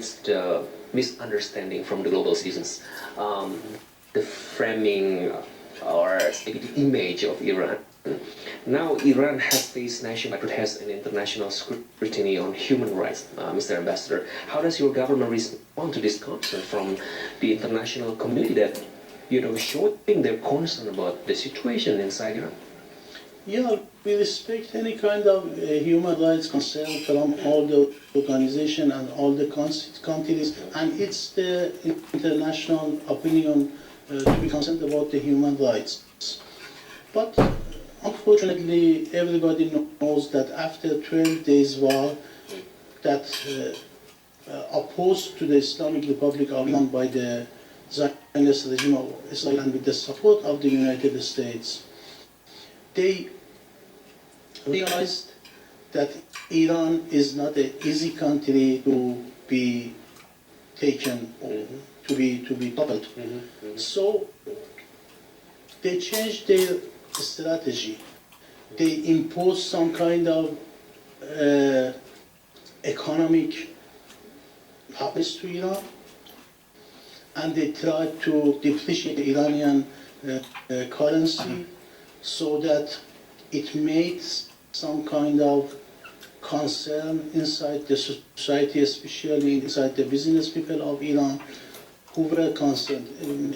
creates the misunderstanding from the global citizens. The framing or the image of Iran. Now Iran has faced national protests and international scrutiny on human rights, Mr. Ambassador. How does your government respond to this concern from the international community that, showing their concern about the situation inside Iran? Yeah, we respect any kind of human rights concern from all the organizations and all the countries, and it's the international opinion to be concerned about the human rights. But unfortunately, everybody knows that after 12 days war, that opposed to the Islamic Republic of Iran by the Zionist regime of Israel and with the support of the United States, they realized that Iran is not an easy country to be taken or to be toppled. So they changed their strategy. They imposed some kind of economic puppets to Iran, and they tried to depreciate the Iranian currency so that it made some kind of concern inside the society, especially inside the business people of Iran, who were concerned.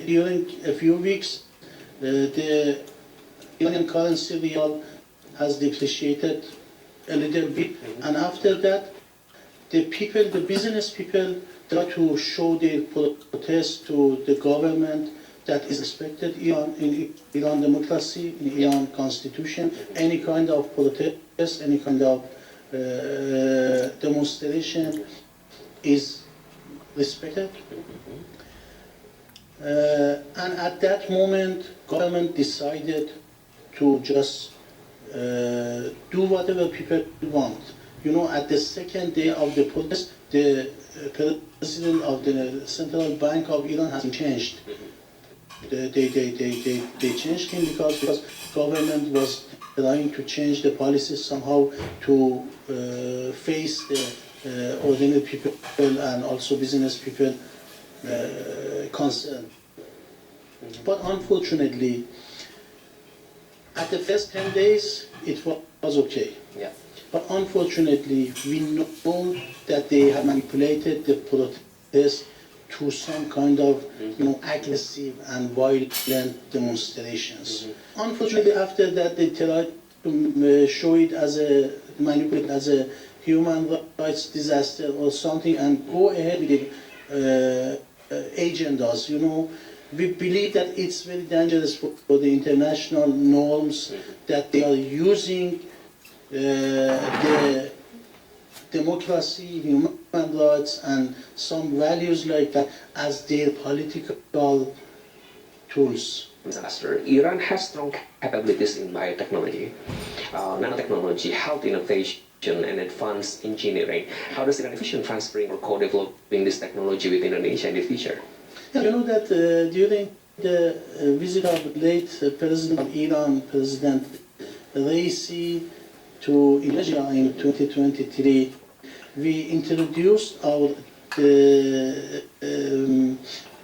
During a few weeks, the Iranian currency real has depreciated a little bit, and after that, the business people try to show their protest to the government that is respected in Iran democracy, in Iran constitution. Any kind of protest, any kind of demonstration is respected. And at that moment, government decided to just do whatever people want. At the second day of the protest, the president of the Central Bank of Iran has been changed. They changed him because government was trying to change the policies somehow to face the ordinary people and also business people concerned. But unfortunately, at the first 10 days, it was okay. Yeah. But unfortunately, we know that they have manipulated the protest to some kind of aggressive and violent demonstrations. Unfortunately, after that, they tried to show it as manipulate as a human rights disaster or something and go ahead with the agendas. We believe that it's very dangerous for the international norms that they are using the democracy, human rights, and some values like that as their political tools. Ambassador, Iran has strong capabilities in biotechnology, nanotechnology, health innovation, and advanced engineering. How does Iran envision transferring or co-developing this technology with Indonesia in the future? You know that during the visit of late President of Iran, President Raisi, to Indonesia in 2023, we introduced our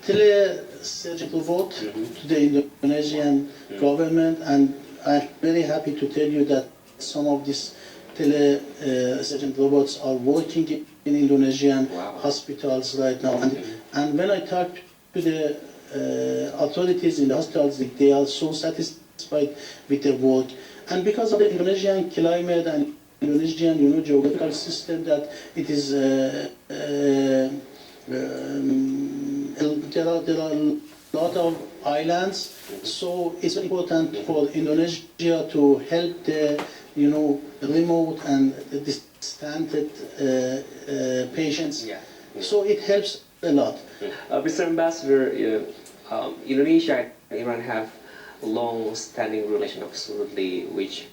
telesurgical robot to the Indonesian government, and I'm very happy to tell you that some of these telesurgical robots are working in Indonesian hospitals right now. And when I talk to the authorities in the hospitals, they are so satisfied with their work. And because of the Indonesian climate and Indonesian, geographical system, that it is there are a lot of islands, so it's important for Indonesia to help the remote and distant patients. Yeah. So it helps a lot. Mr. Ambassador, Indonesia and Iran have a long-standing relation, absolutely, which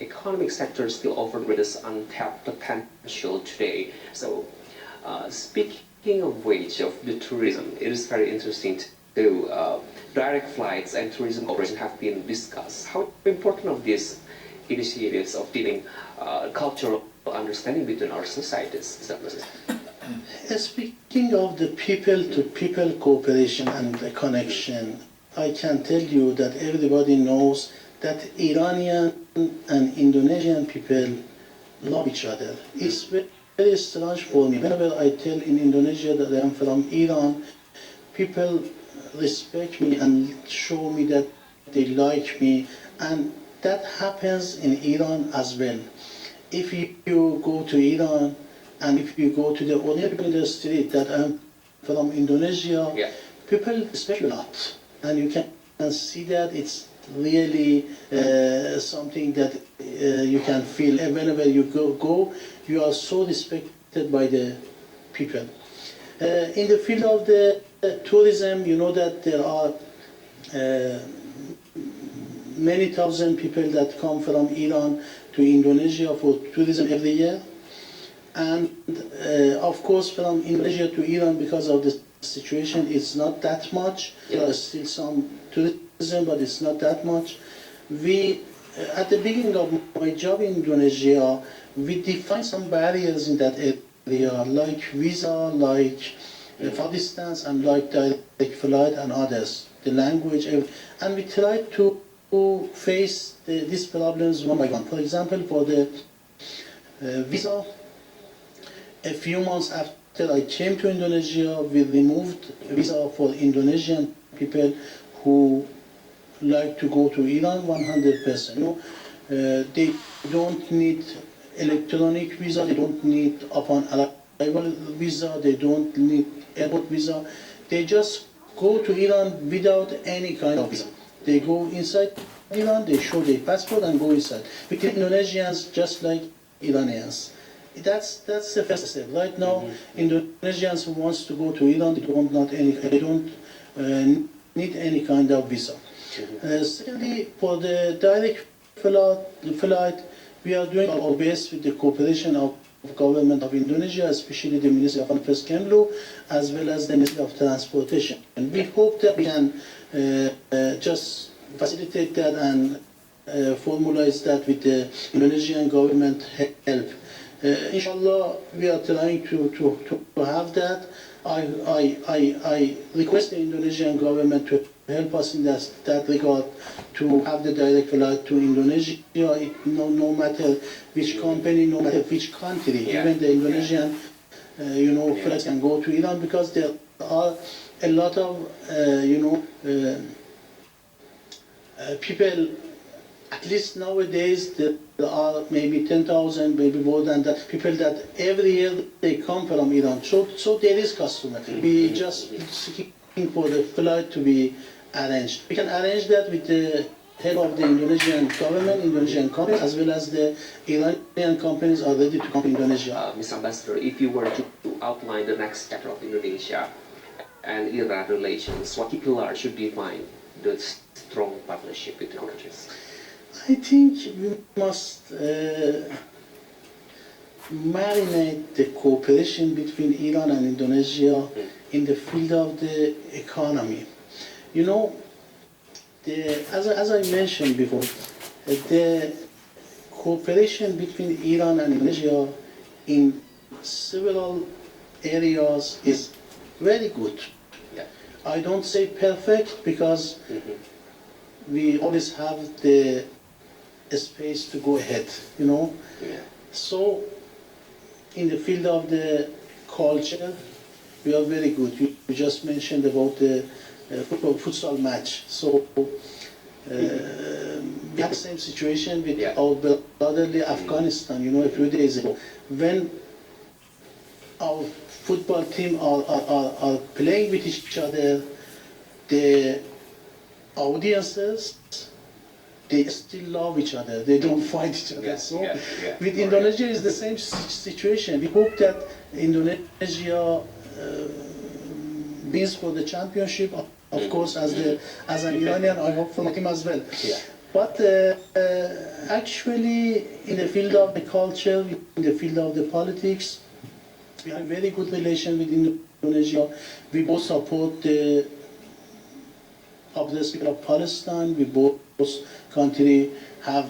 economic sectors still offer greatest untapped potential today. So, speaking of which, of the tourism, it is very interesting too. Direct flights and tourism cooperation have been discussed. How important of these initiatives of dealing cultural understanding between our societies, Mr. President? Speaking of the people-to-people cooperation and the connection, I can tell you that everybody knows that Iranian and Indonesian people love each other. It's very strange for me. Whenever I tell in Indonesia that I am from Iran, people respect me and show me that they like me, and that happens in Iran as well. If you go to Iran and if you go to the ordinary people in the street that I'm from Indonesia, people respect you a lot, and you can see that it's really something that you can feel whenever you go, you are so respected by the people. In the field of the tourism, you know that there are many thousand people that come from Iran to Indonesia for tourism every year. And of course from Indonesia to Iran, because of the situation, it's not that much. There are still some tourism, but it's not that much. We, at the beginning of my job in Indonesia, we defined some barriers in that area, like visa, like for distance, and like direct flight and others, the language, and we tried to face these problems one by one. For example, for the visa, a few months after I came to Indonesia, we removed visa for Indonesian people who like to go to Iran 100%. You know, they don't need electronic visa, they don't need upon arrival visa, they don't need airport visa. They just go to Iran without any kind of visa. They go inside Iran, they show their passport and go inside. With Indonesians, just like Iranians. That's the first step. Right now, Indonesians who wants to go to Iran, they don't need any kind of visa. Secondly, for the direct flight, we are doing our best with the cooperation of government of Indonesia, especially the Ministry of Affairs Kemlu, as well as the Ministry of Transportation. And we hope that we can just facilitate that and formalize that with the Indonesian government help. Inshallah, we are trying to have that. I request the Indonesian government to help us in that regard, to have the direct flight to Indonesia, no matter which company, no matter which country, even the Indonesian flights can go to Iran, because there are a lot of people, at least nowadays, there are maybe 10,000, maybe more than that, people that every year they come from Iran. So there is customer. We just looking for the flight to be arranged. We can arrange that with the help of the Indonesian government, Indonesian companies, as well as the Iranian companies are ready to come to Indonesia. Mr. Ambassador, if you were to outline the next chapter of Indonesia and Iran relations, what key pillars should define the strong partnership between countries? I think we must marinate the cooperation between Iran and Indonesia in the field of the economy. You know, as I mentioned before, the cooperation between Iran and Indonesia in several areas is very good. I don't say perfect, because we always have the space to go ahead, So, in the field of the culture, we are very good. You just mentioned about the futsal match. So, we have the same situation with our brotherly Afghanistan, a few days ago. When our football team are playing with each other, the audiences, they still love each other. They don't fight each other. With Indonesia, it's the same situation. We hope that Indonesia wins for the championship. Of course, as an Iranian, I hope for my team as well. But actually, in the field of the culture, in the field of the politics, we have a very good relation with Indonesia. We both support the people of Palestine. We both countries have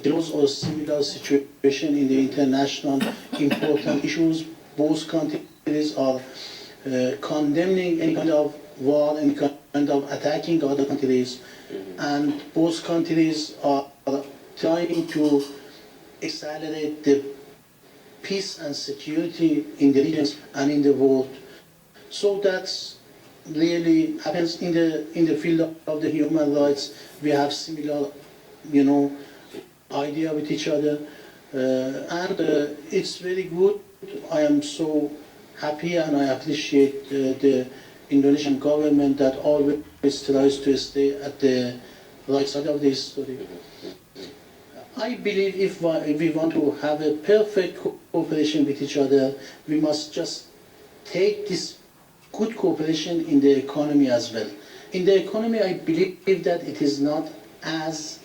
close or similar situation in the international important issues. Both countries countries are condemning any kind of war, any kind of attacking other countries, and both countries are trying to accelerate the peace and security in the regions and in the world. So that's really happens in the field of the human rights. We have similar, idea with each other, and it's very good. I am so happy and I appreciate the Indonesian government that always tries to stay at the right side of the history. I believe if we want to have a perfect cooperation with each other, we must just take this good cooperation in the economy as well. In the economy, I believe that it is not as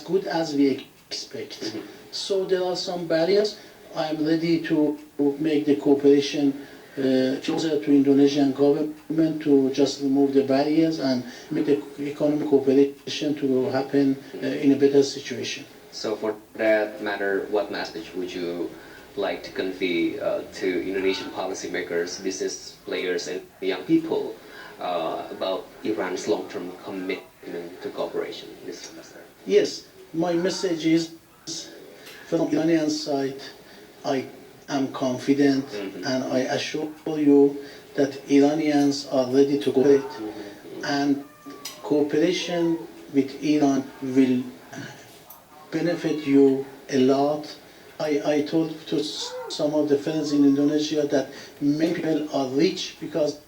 good as we expect. So there are some barriers. I am ready to make the cooperation closer to Indonesian government to just remove the barriers and make the economic cooperation to happen in a better situation. So for that matter, what message would you like to convey to Indonesian policymakers, business players, and young people about Iran's long-term commitment to cooperation this semester? Yes, my message is from Iranian side, I am confident and I assure you that Iranians are ready to cooperate, and cooperation with Iran will benefit you a lot. I told to some of the friends in Indonesia that many people are rich because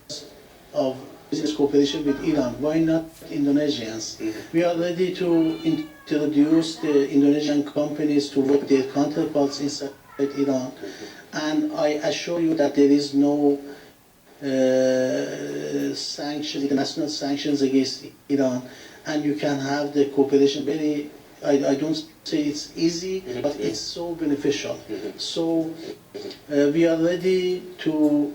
of business cooperation with Iran. Why not Indonesians? We are ready to introduce the Indonesian companies to work their counterparts inside Iran. And I assure you that there is no international sanctions against Iran, and you can have the cooperation very, I don't say it's easy, but it's so beneficial. So we are ready to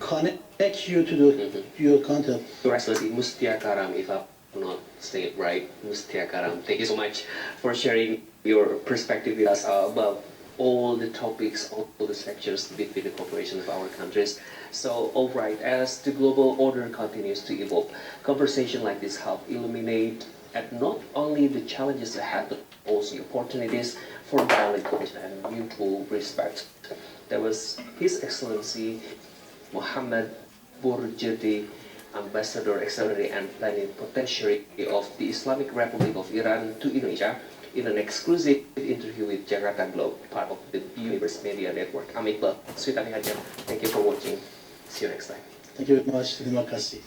connect you to your content. Your Excellency Mustiakaram, if I'm not saying it right, Mustiakaram, thank you so much for sharing your perspective with us about all the topics, all the sectors between the cooperation of our countries. So, alright, as the global order continues to evolve, conversation like this help illuminate at not only the challenges ahead, but also the opportunities for dialogue, cooperation, and mutual respect. There was His Excellency Mohammad Boroujerdi, Ambassador Extraordinary and Plenipotentiary of the Islamic Republic of Iran to Indonesia, in an exclusive interview with Jakarta Globe, part of the Universe Media Network. I'm Iqbal, Siwitamiharja. Thank you for watching. See you next time. Thank you very much. Terima kasih.